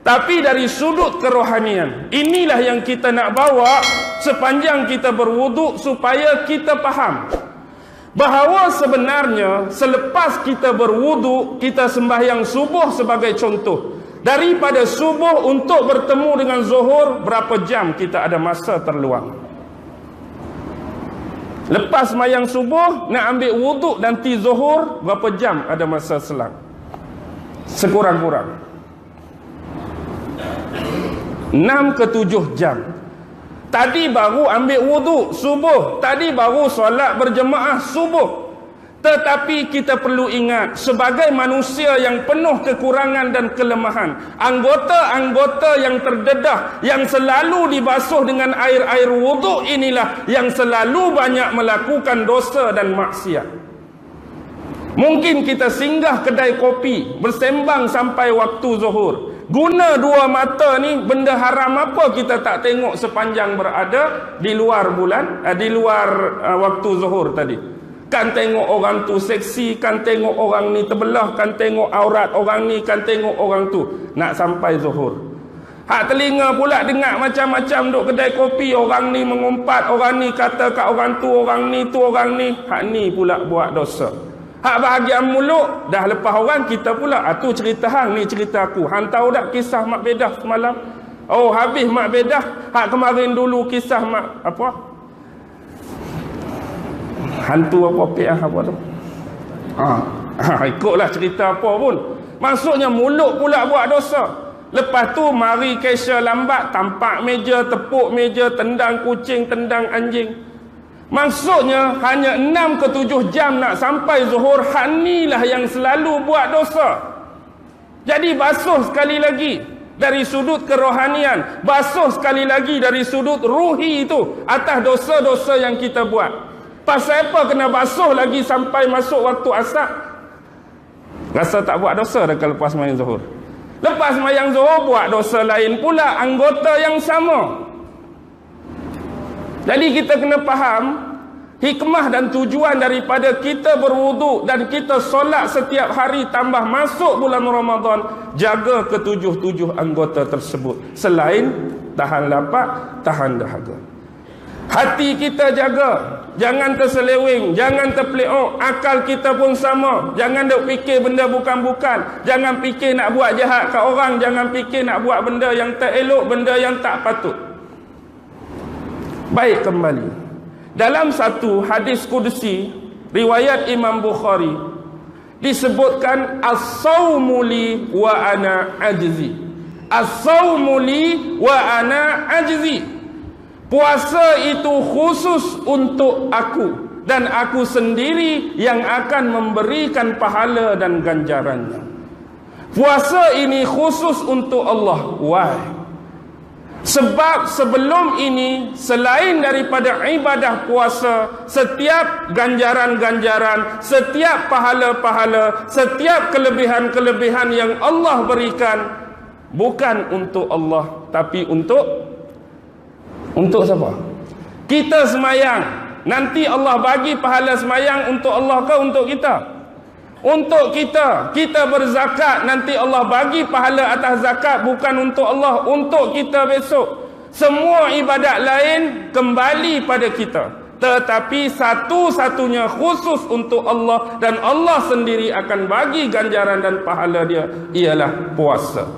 Tapi dari sudut kerohanian, inilah yang kita nak bawa sepanjang kita berwuduk, supaya kita faham bahawa sebenarnya selepas kita berwuduk, kita sembahyang subuh sebagai contoh. Daripada subuh untuk bertemu dengan zuhur, berapa jam kita ada masa terluang? Lepas sembahyang subuh, nak ambil wuduk nanti zuhur, berapa jam ada masa selang? Sekurang-kurang 6 ke 7 jam. Tadi baru ambil wuduk subuh, tadi baru solat berjemaah subuh. Tetapi kita perlu ingat, sebagai manusia yang penuh kekurangan dan kelemahan, anggota-anggota yang terdedah, yang selalu dibasuh dengan air-air wuduk, inilah yang selalu banyak melakukan dosa dan maksiat. Mungkin kita singgah kedai kopi, bersembang sampai waktu zuhur. Guna dua mata ni, benda haram apa kita tak tengok sepanjang berada di luar bulan, di luar waktu zuhur tadi. Kan tengok orang tu seksi, kan tengok orang ni terbelah, kan tengok aurat orang ni, kan tengok orang tu. Nak sampai zuhur, hak telinga pula dengar macam-macam duk kedai kopi. Orang ni mengumpat, orang ni kata kat orang tu, orang ni tu, orang ni. Hak ni pula buat dosa. Hak bahagian mulut, dah lepas orang kita pula. Tu cerita hang, ni cerita aku. Hang tahu tak kisah Mak Bedah semalam? Oh, habis Mak Bedah. Hak kemarin dulu kisah Mak apa? Hantu apa piah apa tu? Ikutlah cerita apa pun. Maksudnya mulut pula buat dosa. Lepas tu mari kesya lambat, tampak meja, tepuk meja, tendang kucing, tendang anjing. Maksudnya hanya 6 ke 7 jam nak sampai zuhur. Hanilah yang selalu buat dosa. Jadi basuh sekali lagi dari sudut kerohanian, basuh sekali lagi dari sudut ruhi itu atas dosa-dosa yang kita buat. Pasal apa kena basuh lagi sampai masuk waktu asar? Rasa tak buat dosa dah kalau lepas sembahyang zuhur. Lepas sembahyang zuhur buat dosa lain pula, anggota yang sama. Jadi kita kena faham hikmah dan tujuan daripada kita berwuduk dan kita solat setiap hari tambah masuk bulan Ramadan. Jaga ketujuh-tujuh anggota tersebut. Selain tahan lapar, tahan dahaga. Hati kita jaga, jangan terseleweng, jangan terpeleok. Akal kita pun sama, jangan duk fikir benda bukan-bukan. Jangan fikir nak buat jahat kat orang, jangan fikir nak buat benda yang tak elok, benda yang tak patut. Baik, kembali dalam satu hadis qudsi riwayat Imam Bukhari disebutkan as-saumu li wa ana ajzi. As-saumu li wa ana ajzi. Puasa itu khusus untuk aku dan aku sendiri yang akan memberikan pahala dan ganjarannya. Puasa ini khusus untuk Allah. Why? Sebab sebelum ini, selain daripada ibadah puasa, setiap ganjaran-ganjaran, setiap pahala-pahala, setiap kelebihan-kelebihan yang Allah berikan bukan untuk Allah, tapi untuk siapa? Kita semayang, nanti Allah bagi pahala semayang untuk Allah ke untuk kita? Untuk kita. Kita berzakat, nanti Allah bagi pahala atas zakat, bukan untuk Allah, untuk kita besok. Semua ibadat lain kembali pada kita, tetapi satu-satunya khusus untuk Allah, dan Allah sendiri akan bagi ganjaran dan pahala dia, ialah puasa.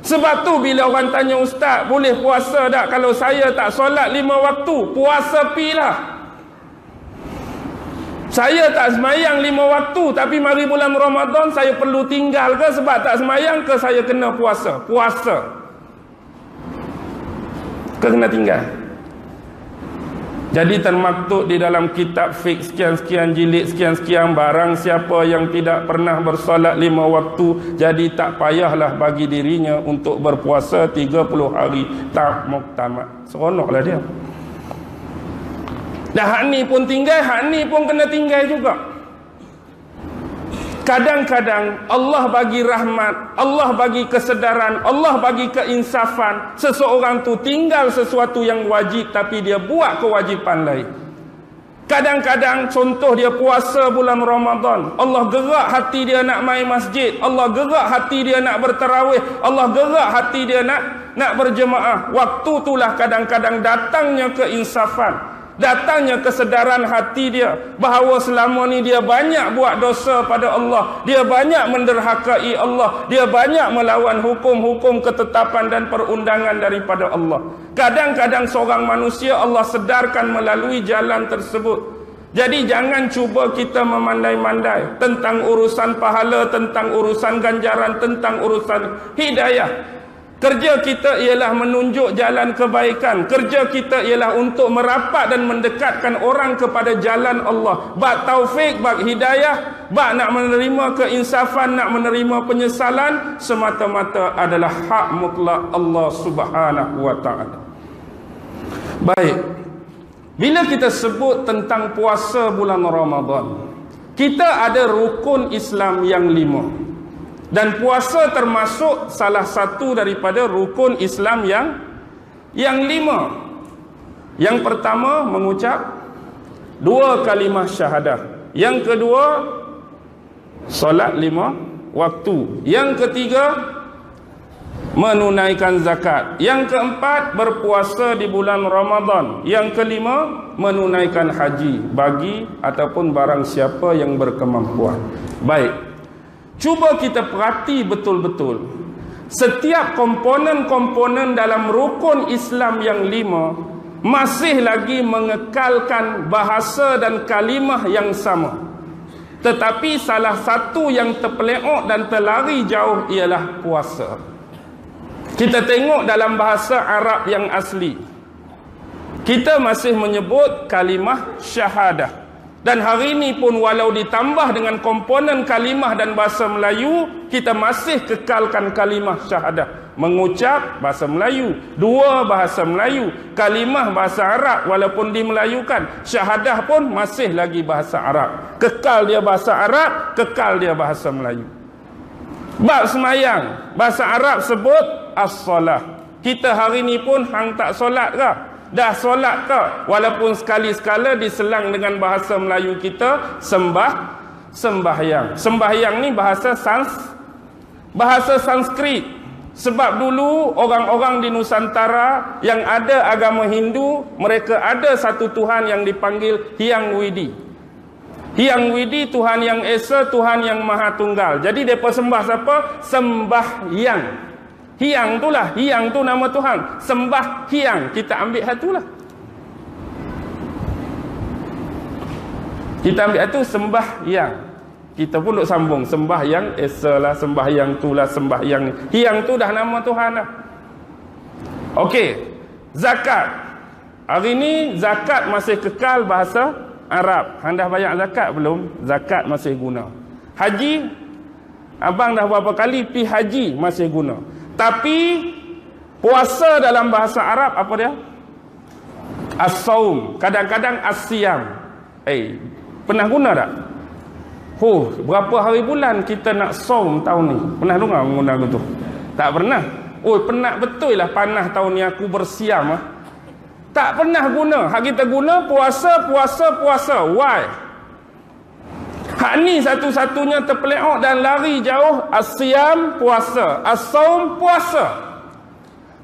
Sebab tu bila orang tanya, ustaz boleh puasa tak kalau saya tak solat 5 waktu? Puasa pilah. Saya tak semayang 5 waktu, tapi mari bulan Ramadan saya perlu tinggal ke sebab tak semayang, ke saya kena puasa? Puasa ke kena tinggal? Jadi termaktub di dalam kitab fiqh sekian-sekian jilid sekian-sekian, barang siapa yang tidak pernah bersolat 5 waktu, jadi tak payahlah bagi dirinya untuk berpuasa 30 hari tak muktamad. Seronoklah dia. Dah hak ni pun tinggal, hak ni pun kena tinggal juga. Kadang-kadang Allah bagi rahmat, Allah bagi kesedaran, Allah bagi keinsafan. Seseorang tu tinggal sesuatu yang wajib, tapi dia buat kewajipan lain. Kadang-kadang contoh dia puasa bulan Ramadan, Allah gerak hati dia nak main masjid, Allah gerak hati dia nak bertarawih, Allah gerak hati dia nak berjemaah. Waktu itulah kadang-kadang datangnya keinsafan, datangnya kesedaran hati dia bahawa selama ni dia banyak buat dosa pada Allah, dia banyak menderhakai Allah, dia banyak melawan hukum-hukum ketetapan dan perundangan daripada Allah. Kadang-kadang seorang manusia Allah sedarkan melalui jalan tersebut. Jadi jangan cuba kita memandai-mandai tentang urusan pahala, tentang urusan ganjaran, tentang urusan hidayah. Kerja kita ialah menunjuk jalan kebaikan. Kerja kita ialah untuk merapat dan mendekatkan orang kepada jalan Allah. Bak taufik, bak hidayah, bak nak menerima keinsafan, nak menerima penyesalan, semata-mata adalah hak mutlak Allah Subhanahu wa ta'ala. Baik, bila kita sebut tentang puasa bulan Ramadan, kita ada rukun Islam yang 5. Dan puasa termasuk salah satu daripada rukun Islam yang 5. Yang pertama, mengucap 2 kalimah syahadah. Yang kedua, solat 5 waktu. Yang ketiga, menunaikan zakat. Yang keempat, berpuasa di bulan Ramadan. Yang kelima, menunaikan haji bagi ataupun barang siapa yang berkemampuan. Baik, cuba kita perhati betul-betul. Setiap komponen-komponen dalam rukun Islam yang 5 masih lagi mengekalkan bahasa dan kalimah yang sama. Tetapi salah satu yang terpeleok dan terlari jauh ialah puasa. Kita tengok dalam bahasa Arab yang asli, kita masih menyebut kalimah syahadah. Dan hari ini pun walau ditambah dengan komponen kalimah dan bahasa Melayu, kita masih kekalkan kalimah syahadah. Mengucap bahasa Melayu, 2 bahasa Melayu, kalimah bahasa Arab walaupun dimelayukan, syahadah pun masih lagi bahasa Arab. Kekal dia bahasa Arab, kekal dia bahasa Melayu. Bab semayang, bahasa Arab sebut as-salah. Kita hari ni pun hang tak solat ke? Dah solat ke? Walaupun sekali-sekala diselang dengan bahasa Melayu kita sembahyang. Sembahyang ni bahasa Sanskrit. Sebab dulu orang-orang di Nusantara yang ada agama Hindu, mereka ada satu Tuhan yang dipanggil Hyang Widi. Hyang Widi, Tuhan yang Esa, Tuhan yang Maha Tunggal. Jadi mereka sembah siapa? Sembahyang. Hyang itulah, Hyang tu nama Tuhan. Sembah Hyang, kita ambil hatulah. Kita ambil hatu sembahyang. Kita pun duk sambung sembahyang Esa lah, sembahyang tu lah, sembahyang ni. Hyang tu dah nama Tuhan lah. Okey, zakat. Hari ni zakat masih kekal bahasa Arab. Hang dah bayar zakat belum? Zakat masih guna. Haji, abang dah berapa kali pi haji masih guna. Tapi puasa dalam bahasa Arab apa dia? As-saum, kadang-kadang as-siyam. Pernah guna tak? Berapa hari bulan kita nak saum tahun ni? Pernah dengar guna gitu? Tak pernah. Penat betul lah panah tahun ni aku bersiam ah. Tak pernah guna. Hak kita guna puasa. Why? Hak ni satu-satunya terpeleok dan lari jauh. As-siyam, puasa. As-saum, puasa.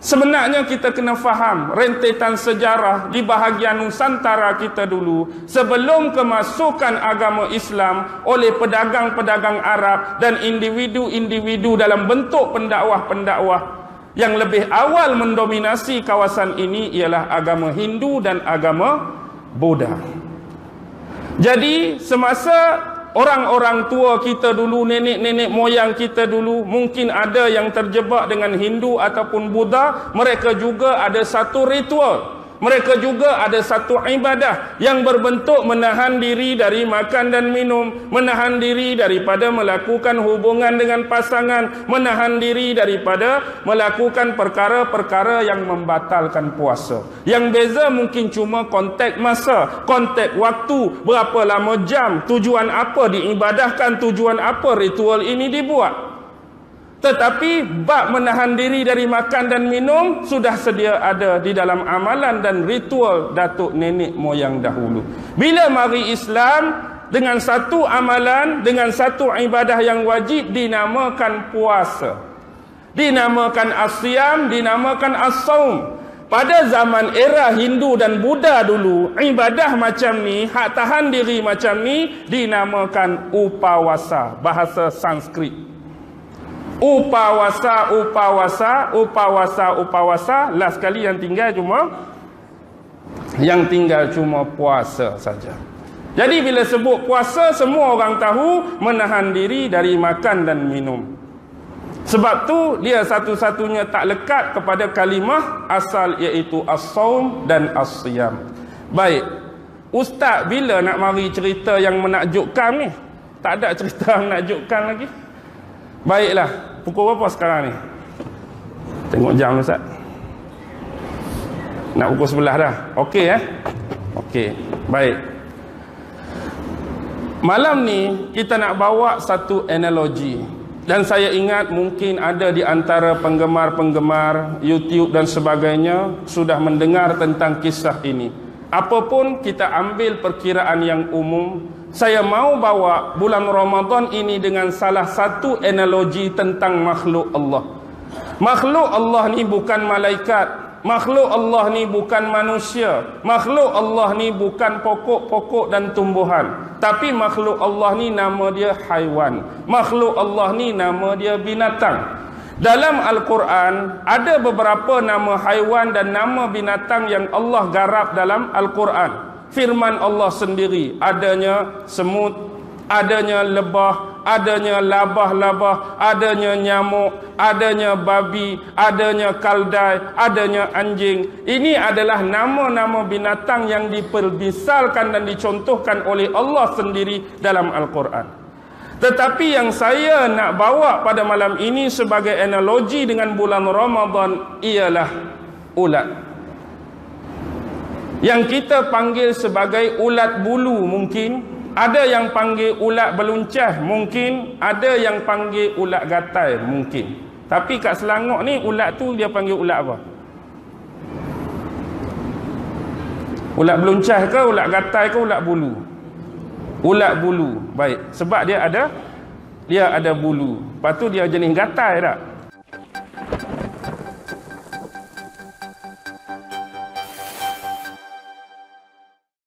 Sebenarnya kita kena faham rentetan sejarah di bahagian Nusantara kita dulu. Sebelum kemasukan agama Islam oleh pedagang-pedagang Arab dan individu-individu dalam bentuk pendakwah-pendakwah, yang lebih awal mendominasi kawasan ini ialah agama Hindu dan agama Buddha. Jadi semasa orang-orang tua kita dulu, nenek-nenek moyang kita dulu, mungkin ada yang terjebak dengan Hindu ataupun Buddha, mereka juga ada satu ritual. Mereka juga ada satu ibadah yang berbentuk menahan diri dari makan dan minum, menahan diri daripada melakukan hubungan dengan pasangan, menahan diri daripada melakukan perkara-perkara yang membatalkan puasa. Yang beza mungkin cuma konteks masa, konteks waktu, berapa lama jam, tujuan apa diibadahkan, tujuan apa ritual ini dibuat. Tetapi bab menahan diri dari makan dan minum sudah sedia ada di dalam amalan dan ritual datuk nenek moyang dahulu. Bila mari Islam dengan satu amalan, dengan satu ibadah yang wajib dinamakan puasa, dinamakan as-siyam, dinamakan as-saum. Pada zaman era Hindu dan Buddha dulu, ibadah macam ni, hak tahan diri macam ni dinamakan upawasa, bahasa Sanskrit. Upawasa, upawasa, upawasa, upawasa. Last sekali yang tinggal cuma puasa saja. Jadi bila sebut puasa, semua orang tahu menahan diri dari makan dan minum. Sebab tu dia satu-satunya tak lekat kepada kalimah asal, iaitu as-saum dan as-siyam. Baik, Ustaz bila nak mari cerita yang menakjubkan ni? Tak ada cerita menakjubkan lagi. Baiklah, pukul berapa sekarang ni? Tengok jam Ustaz. Nak pukul 11 dah. Okey Okey, baik. Malam ni kita nak bawa satu analogi. Dan saya ingat mungkin ada di antara penggemar-penggemar YouTube dan sebagainya sudah mendengar tentang kisah ini. Apapun kita ambil perkiraan yang umum, saya mau bawa bulan Ramadan ini dengan salah satu analogi tentang makhluk Allah. Makhluk Allah ni bukan malaikat. Makhluk Allah ni bukan manusia. Makhluk Allah ni bukan pokok-pokok dan tumbuhan. Tapi makhluk Allah ni nama dia haiwan. Makhluk Allah ni nama dia binatang. Dalam Al-Quran ada beberapa nama haiwan dan nama binatang yang Allah garap dalam Al-Quran. Firman Allah sendiri, adanya semut, adanya lebah, adanya labah-labah, adanya nyamuk, adanya babi, adanya kaldai, adanya anjing. Ini adalah nama-nama binatang yang dipermisalkan dan dicontohkan oleh Allah sendiri dalam Al-Quran. Tetapi yang saya nak bawa pada malam ini sebagai analogi dengan bulan Ramadan ialah ulat. Yang kita panggil sebagai ulat bulu mungkin, ada yang panggil ulat beluncah mungkin, ada yang panggil ulat gatai mungkin. Tapi kat Selangor ni ulat tu dia panggil ulat apa? Ulat beluncah ke, ulat gatai ke, ulat bulu? Ulat bulu. Baik, sebab dia ada bulu. Lepas tu dia jenis gatai tak?